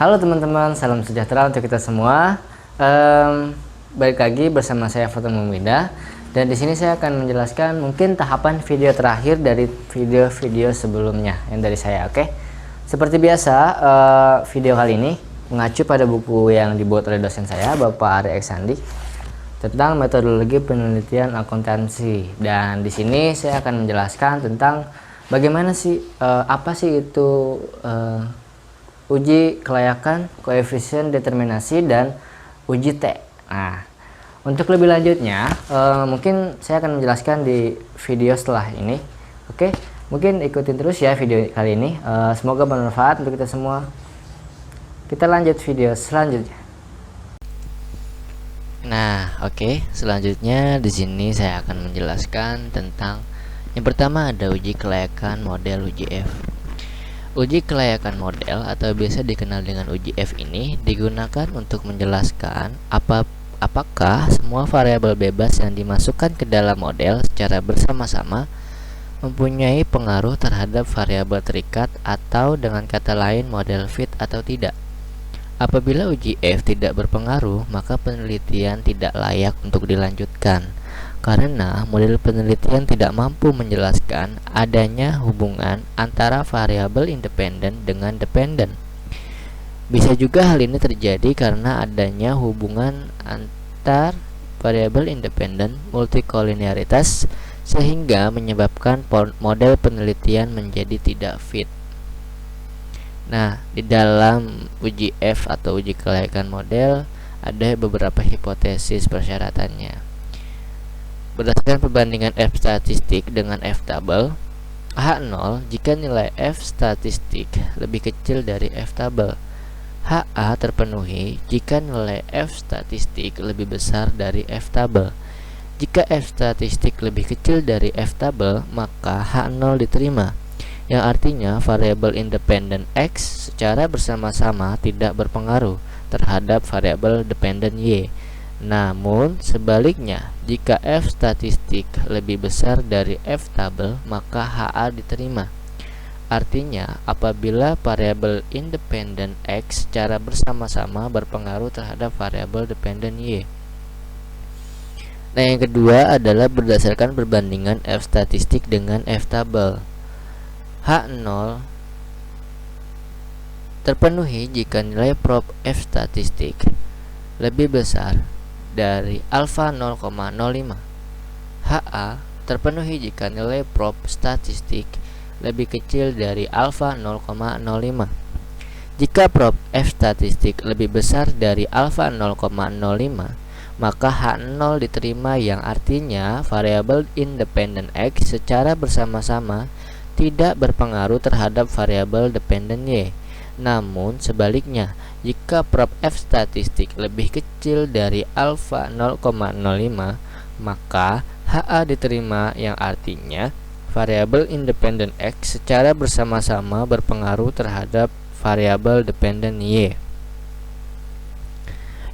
Halo teman-teman, salam sejahtera untuk kita semua. Balik lagi bersama saya Fathul Mumidah, dan di sini saya akan menjelaskan mungkin tahapan video terakhir dari video-video sebelumnya yang dari saya. Oke, seperti biasa, video kali ini mengacu pada buku yang dibuat oleh dosen saya, Bapak Ari Eksandi, tentang metodologi penelitian akuntansi. Dan di sini saya akan menjelaskan tentang bagaimana sih, apa sih itu uji kelayakan, koefisien determinasi, dan uji T. Nah, untuk lebih lanjutnya, mungkin saya akan menjelaskan di video setelah ini. Oke, mungkin ikutin terus ya video kali ini. Semoga bermanfaat untuk kita semua. Kita lanjut video selanjutnya. Nah, oke, selanjutnya di sini saya akan menjelaskan tentang yang pertama ada uji kelayakan model UJF. Uji kelayakan model atau biasa dikenal dengan uji F ini digunakan untuk menjelaskan apakah semua variabel bebas yang dimasukkan ke dalam model secara bersama-sama mempunyai pengaruh terhadap variabel terikat, atau dengan kata lain model fit atau tidak. Apabila uji F tidak berpengaruh, maka penelitian tidak layak untuk dilanjutkan karena model penelitian tidak mampu menjelaskan adanya hubungan antara variabel independen dengan dependen. Bisa juga hal ini terjadi karena adanya hubungan antar variabel independen multikolinearitas sehingga menyebabkan model penelitian menjadi tidak fit. Nah, di dalam uji F atau uji kelayakan model ada beberapa hipotesis persyaratannya. Berdasarkan perbandingan F statistik dengan F tabel, H0 jika nilai F statistik lebih kecil dari F tabel. HA terpenuhi jika nilai F statistik lebih besar dari F tabel. Jika F statistik lebih kecil dari F tabel, maka H0 diterima, yang artinya variabel independen X secara bersama-sama tidak berpengaruh terhadap variabel dependen Y. Namun sebaliknya, jika F statistik lebih besar dari F tabel, maka HA diterima. Artinya, apabila variabel independen X secara bersama-sama berpengaruh terhadap variabel dependen Y. Nah, yang kedua adalah berdasarkan perbandingan F statistik dengan F tabel. H0 terpenuhi jika nilai prop F statistik lebih besar dari alfa 0,05. HA terpenuhi jika nilai prop statistik lebih kecil dari alfa 0,05. Jika prop F statistik lebih besar dari alfa 0,05, maka H0 diterima, yang artinya variabel independen X secara bersama-sama tidak berpengaruh terhadap variabel dependen Y. Namun sebaliknya, jika prop F statistik lebih kecil dari alfa 0,05, maka HA diterima, yang artinya variabel independen X secara bersama-sama berpengaruh terhadap variabel dependen Y.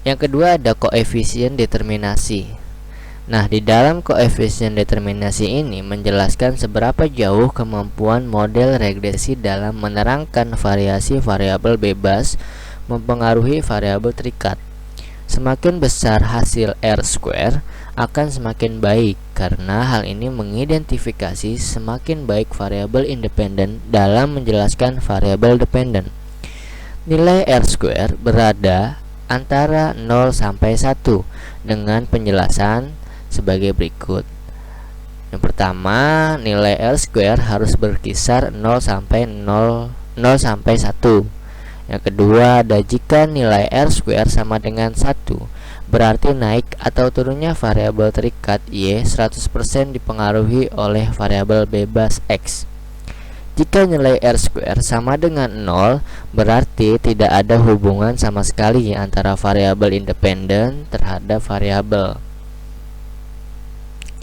Yang kedua ada koefisien determinasi. Nah, di dalam koefisien determinasi ini menjelaskan seberapa jauh kemampuan model regresi dalam menerangkan variasi variabel bebas mempengaruhi variabel terikat. Semakin besar hasil R-square akan semakin baik, karena hal ini mengidentifikasi semakin baik variabel independen dalam menjelaskan variabel dependen. Nilai R-square berada antara 0 sampai 1 dengan penjelasan sebagai berikut. Yang pertama, nilai R-square harus berkisar 0 sampai 1. Yang kedua ada jika nilai R-square sama dengan 1, berarti naik atau turunnya variabel terikat Y 100% dipengaruhi oleh variabel bebas X. Jika nilai R-square sama dengan 0, berarti tidak ada hubungan sama sekali antara variabel independen terhadap variabel.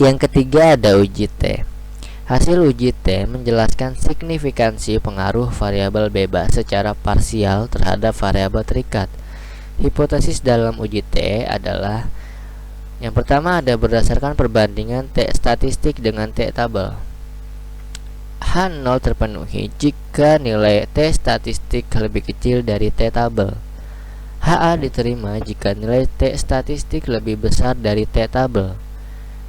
Yang ketiga ada uji T. Hasil uji T menjelaskan signifikansi pengaruh variabel bebas secara parsial terhadap variabel terikat. Hipotesis dalam uji T adalah yang pertama ada berdasarkan perbandingan T statistik dengan T tabel. H0 terpenuhi jika nilai T statistik lebih kecil dari T tabel. HA diterima jika nilai T statistik lebih besar dari T tabel.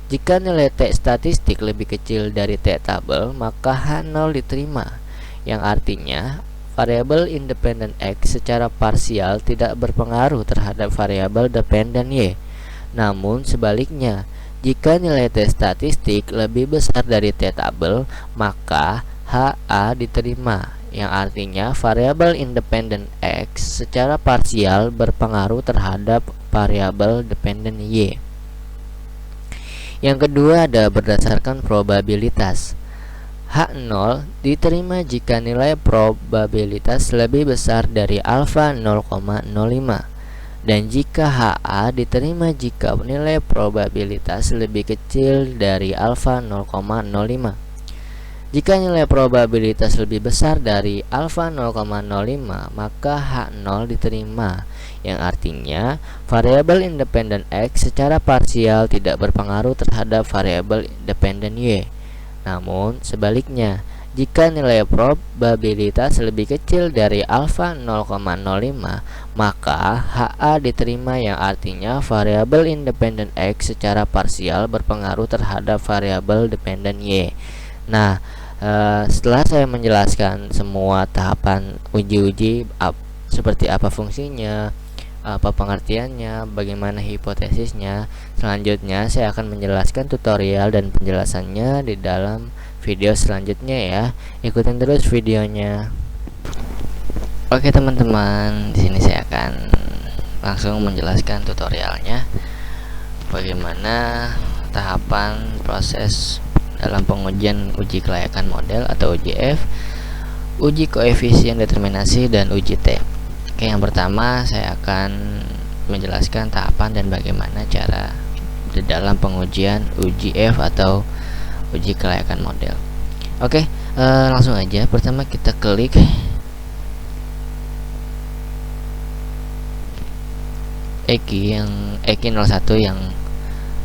Jika nilai T statistik lebih kecil dari T tabel, maka H0 diterima, yang artinya variabel independen X secara parsial tidak berpengaruh terhadap variabel dependen Y. Namun sebaliknya, jika nilai T statistik lebih besar dari T tabel, maka HA diterima, yang artinya variabel independen X secara parsial berpengaruh terhadap variabel dependen Y. Yang kedua ada berdasarkan probabilitas. H0 diterima jika nilai probabilitas lebih besar dari alfa 0,05, dan jika HA diterima jika nilai probabilitas lebih kecil dari alfa 0,05. Jika nilai probabilitas lebih besar dari alfa 0,05, maka H0 diterima, yang artinya variabel independen X secara parsial tidak berpengaruh terhadap variabel dependen Y. Namun sebaliknya, jika nilai probabilitas lebih kecil dari alfa 0,05, maka HA diterima, yang artinya variabel independen X secara parsial berpengaruh terhadap variabel dependen Y. Nah, setelah saya menjelaskan semua tahapan uji-uji seperti apa fungsinya, apa pengertiannya, bagaimana hipotesisnya, selanjutnya saya akan menjelaskan tutorial dan penjelasannya di dalam video selanjutnya ya. Ikutin terus videonya. Oke teman-teman, di sini saya akan langsung menjelaskan tutorialnya. Bagaimana tahapan proses dalam pengujian uji kelayakan model atau uji F, uji koefisien determinasi, dan uji T. Oke, yang pertama saya akan menjelaskan tahapan dan bagaimana cara di dalam pengujian uji F atau uji kelayakan model. Oke, langsung aja. Pertama kita klik EKI 01 yang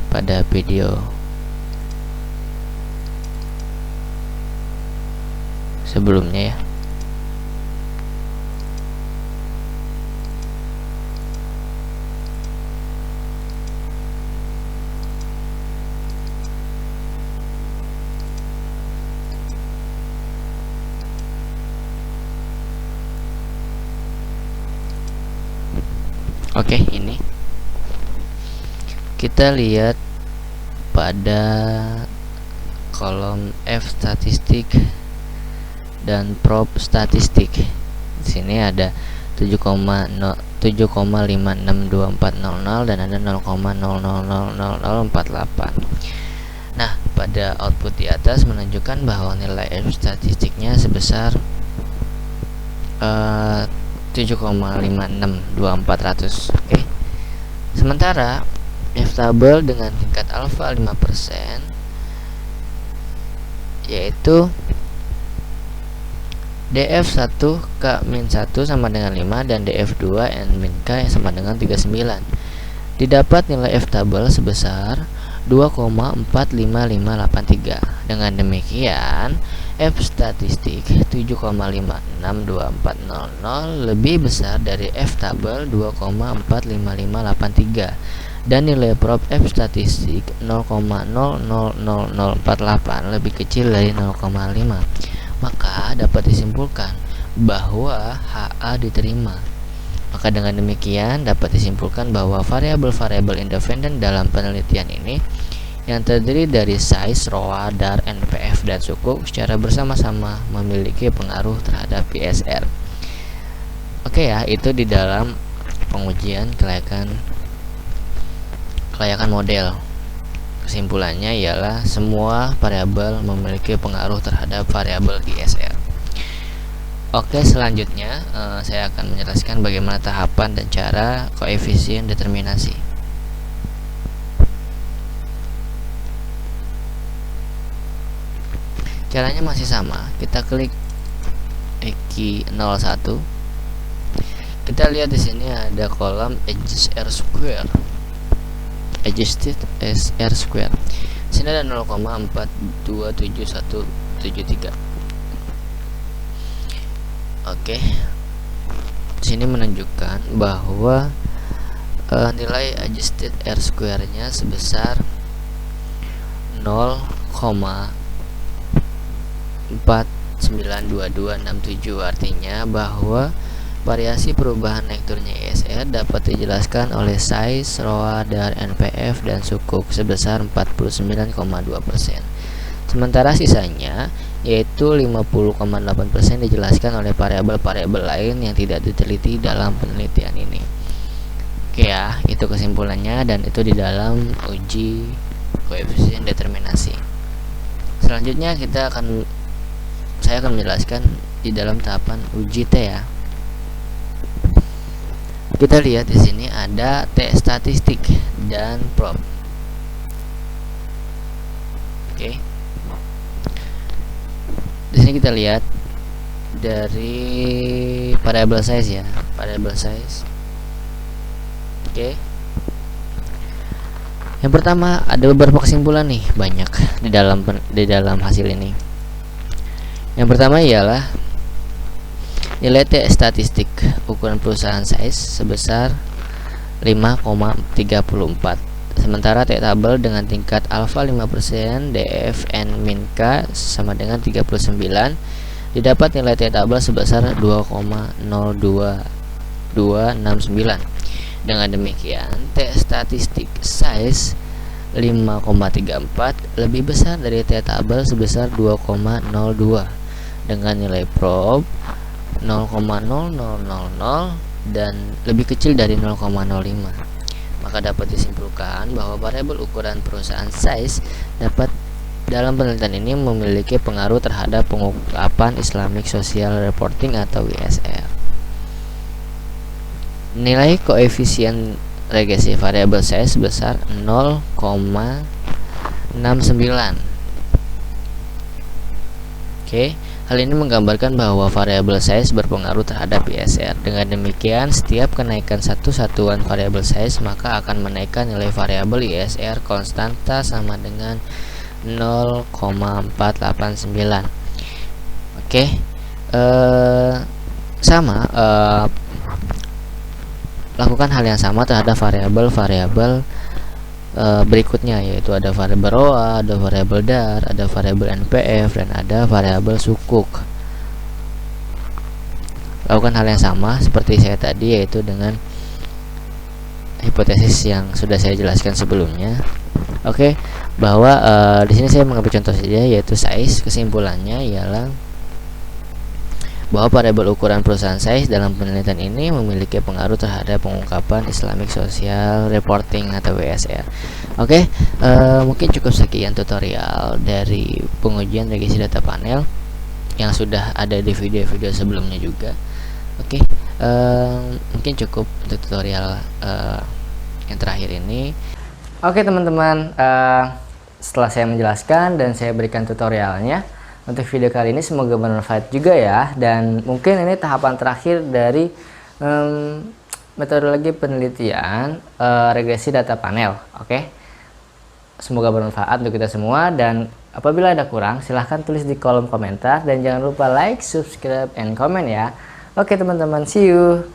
pada video sebelumnya ya. Oke, ini kita lihat pada kolom F statistik dan prob statistik. Di sini ada 7,562400 dan ada 0,000048. Nah, pada output di atas menunjukkan bahwa nilai F statistiknya sebesar 7,562400. Oke. Sementara F tabel dengan tingkat alfa 5% yaitu DF1 K-1 sama dengan 5 dan DF2 N-K sama dengan 39. Didapat nilai F tabel sebesar 2,45583. Dengan demikian, F statistik 7,562400 lebih besar dari F tabel 2,45583 dan nilai prob F statistik 0,000048 lebih kecil dari 0,5. Maka dapat disimpulkan bahwa HA diterima. Maka dengan demikian dapat disimpulkan bahwa variabel-variabel independen dalam penelitian ini yang terdiri dari size, ROA, DAR, NPF, dan suku secara bersama-sama memiliki pengaruh terhadap PSR. Oke ya, itu di dalam pengujian kelayakan model. Kesimpulannya ialah semua variabel memiliki pengaruh terhadap variabel ISR. Oke, selanjutnya saya akan menjelaskan bagaimana tahapan dan cara koefisien determinasi. Caranya masih sama. Kita klik EKI 01. Kita lihat di sini ada kolom adjusted R square. Sini ada 0,427173. Oke, di sini menunjukkan bahwa nilai adjusted R square-nya sebesar 0,492267, artinya bahwa variasi perubahan naik turunnya ISR dapat dijelaskan oleh size, ROA, DAR, NPF, dan sukuk sebesar 49,2%. Sementara sisanya yaitu 50,8% dijelaskan oleh variabel-variabel lain yang tidak diteliti dalam penelitian ini. Oke ya, itu kesimpulannya dan itu di dalam uji koefisien determinasi. Selanjutnya saya akan menjelaskan di dalam tahapan uji T ya. Kita lihat di sini ada T statistik dan prob. Oke. Di sini kita lihat dari variabel size ya, variabel size. Oke. Yang pertama ada beberapa kesimpulan nih, banyak di dalam hasil ini. Yang pertama ialah nilai T statistik ukuran perusahaan size sebesar 5,34. Sementara T tabel dengan tingkat alfa 5%, DF N min K sama dengan 39, didapat nilai T tabel sebesar 2,02269. Dengan demikian, T statistik size 5,34 lebih besar dari T tabel sebesar 2,02 dengan nilai prob 0,0000 dan lebih kecil dari 0,05. Maka dapat disimpulkan bahwa variabel ukuran perusahaan size dapat dalam penelitian ini memiliki pengaruh terhadap pengungkapan Islamic Social Reporting atau ISR. Nilai koefisien regresi variabel size sebesar 0,69. Oke, hal ini menggambarkan bahwa variabel size berpengaruh terhadap ISR. Dengan demikian, setiap kenaikan satu satuan variabel size maka akan menaikkan nilai variabel ISR konstanta sama dengan 0,489. Oke, lakukan hal yang sama terhadap variabel-variabel berikutnya, yaitu ada variabel ROA, ada variabel DAR, ada variabel NPF, dan ada variabel sukuk. Lakukan hal yang sama seperti saya tadi, yaitu dengan hipotesis yang sudah saya jelaskan sebelumnya. Oke, bahwa di sini saya mengambil contoh saja, yaitu size. Kesimpulannya ialah bahwa variabel ukuran perusahaan size dalam penelitian ini memiliki pengaruh terhadap pengungkapan Islamic Social Reporting atau ISR. Oke, mungkin cukup sekian tutorial dari pengujian regresi data panel yang sudah ada di video-video sebelumnya juga. Oke, mungkin cukup untuk tutorial yang terakhir ini. Oke teman-teman, setelah saya menjelaskan dan saya berikan tutorialnya untuk video kali ini, semoga bermanfaat juga ya. Dan mungkin ini tahapan terakhir dari metodologi penelitian regresi data panel. Oke, semoga bermanfaat untuk kita semua, dan apabila ada kurang silahkan tulis di kolom komentar, dan jangan lupa like, subscribe, and comment ya. Oke teman-teman, see you.